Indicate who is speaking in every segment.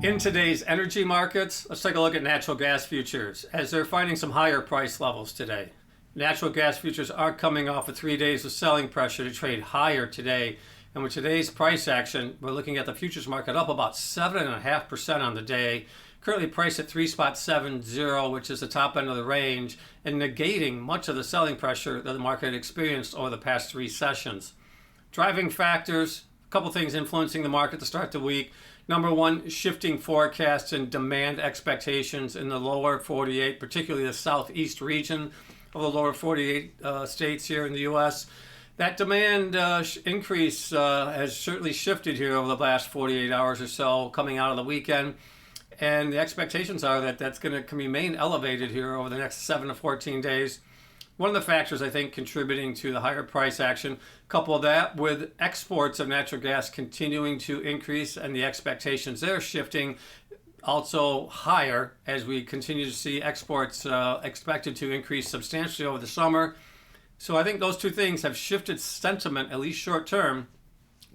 Speaker 1: In today's energy markets, let's take a look at natural gas futures as they're finding some higher price levels today. Natural gas futures are coming off of 3 days of selling pressure to trade higher today. And with today's price action, we're looking at the futures market up about 7.5% on the day, currently priced at 3.70, which is the top end of the range, and negating much of the selling pressure that the market experienced over the past 3 sessions. Driving factors, a couple things influencing the market to start the week. Number one, shifting forecasts and demand expectations in the lower 48, particularly the southeast region of the lower 48 states here in the U.S. That demand increase has certainly shifted here over the last 48 hours or so coming out of the weekend. And the expectations are that that's going to remain elevated here over the next 7 to 14 days. One of the factors, I think, contributing to the higher price action, couple that with exports of natural gas continuing to increase and the expectations there shifting also higher as we continue to see exports expected to increase substantially over the summer. So I think those two things have shifted sentiment, at least short term,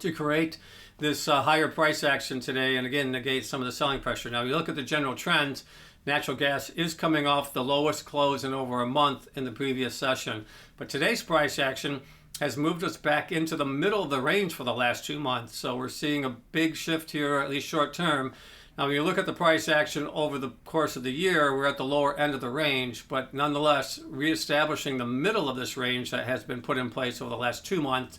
Speaker 1: to create this higher price action today and again negate some of the selling pressure. Now, you look at the general trends. Natural gas is coming off the lowest close in over a month in the previous session. But today's price action has moved us back into the middle of the range for the last 2 months. So we're seeing a big shift here, at least short term. Now, when you look at the price action over the course of the year, we're at the lower end of the range, but nonetheless, reestablishing the middle of this range that has been put in place over the last 2 months.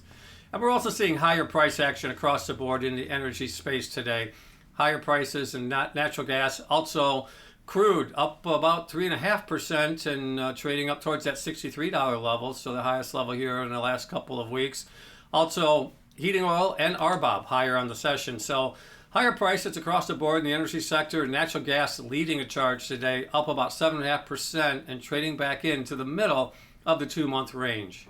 Speaker 1: And we're also seeing higher price action across the board in the energy space today. Higher prices in natural gas, also crude up about 3.5% and trading up towards that $63 level, so the highest level here in the last couple of weeks. Also, heating oil and RBOB higher on the session. So higher prices across the board in the energy sector. Natural gas leading a charge today, up about 7.5% and trading back into the middle of the 2-month range.